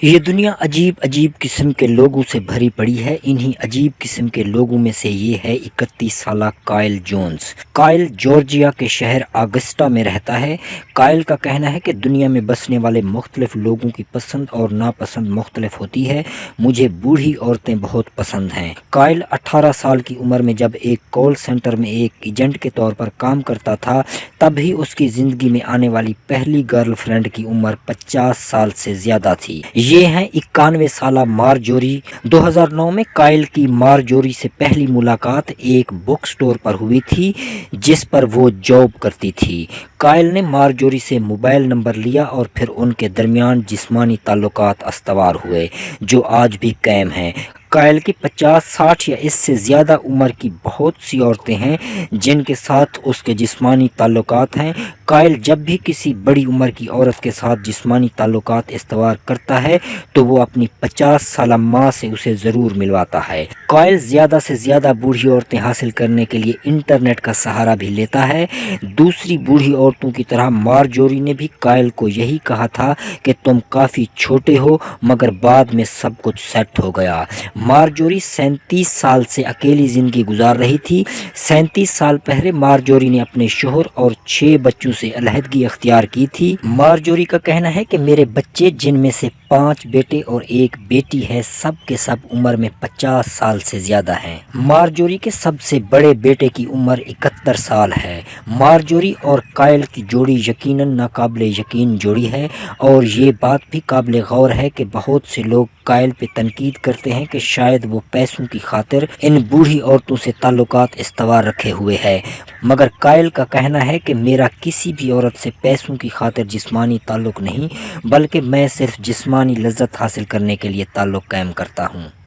یہ دنیا عجیب عجیب قسم کے لوگوں سے بھری پڑی ہے۔ انہی عجیب قسم کے لوگوں میں سے یہ ہے 31 سالہ کائل جونز۔ کائل جارجیا کے شہر آگسٹا میں رہتا ہے۔ کائل کا کہنا ہے کہ دنیا میں بسنے والے مختلف لوگوں کی پسند اور ناپسند مختلف ہوتی ہے۔ مجھے بوڑھی عورتیں بہت پسند ہیں۔ کائل 18 سال کی عمر میں جب ایک کال سینٹر میں ایک ایجنٹ کے طور پر کام کرتا تھا، تب ہی اس کی زندگی میں آنے والی پہلی گرل فرینڈ کی عمر 50 سال سے زیادہ تھی۔ یہ ہیں 91 سالہ مارجوری۔ 2009 میں کائل کی مارجوری سے پہلی ملاقات ایک بک سٹور پر ہوئی تھی جس پر وہ جاب کرتی تھی۔ کائل نے مارجوری سے موبائل نمبر لیا اور پھر ان کے درمیان جسمانی تعلقات استوار ہوئے جو آج بھی قائم ہیں۔ کائل کی 50، 60 یا اس سے زیادہ عمر کی بہت سی عورتیں ہیں جن کے ساتھ اس کے جسمانی تعلقات ہیں۔ کائل جب بھی کسی بڑی عمر کی عورت کے ساتھ جسمانی تعلقات استوار کرتا ہے تو وہ اپنی 50 سالہ ماں سے اسے ضرور ملواتا ہے۔ کائل زیادہ سے زیادہ بوڑھی عورتیں حاصل کرنے کے لیے انٹرنیٹ کا سہارا بھی لیتا ہے۔ دوسری بوڑھی عورتوں کی طرح مارجوری نے بھی کائل کو یہی کہا تھا کہ تم کافی چھوٹے ہو، مگر بعد میں سب کچھ سیٹ ہو گیا۔ مارجوری 37 سال سے اکیلی زندگی گزار رہی تھی۔ 37 سال پہلے مارجوری نے اپنے شوہر اور 6 بچوں سے علیحدگی اختیار کی تھی۔ مارجوری کا کہنا ہے کہ میرے بچے، جن میں سے 5 بیٹے اور 1 بیٹی ہے، سب کے سب عمر میں 50 سال سے زیادہ ہیں۔ مارجوری کے سب سے بڑے بیٹے کی عمر 71 سال ہے۔ مارجوری اور کائل کی جوڑی یقیناً ناقابل یقین جوڑی ہے، اور یہ بات بھی قابل غور ہے کہ بہت سے لوگ کائل پہ تنقید کرتے ہیں کہ شاید وہ پیسوں کی خاطر ان بوڑھی عورتوں سے تعلقات استوار رکھے ہوئے ہے، مگر کائل کا کہنا ہے کہ میرا کسی بھی عورت سے پیسوں کی خاطر جسمانی تعلق نہیں، بلکہ میں صرف جسمانی لذت حاصل کرنے کے لیے تعلق قائم کرتا ہوں۔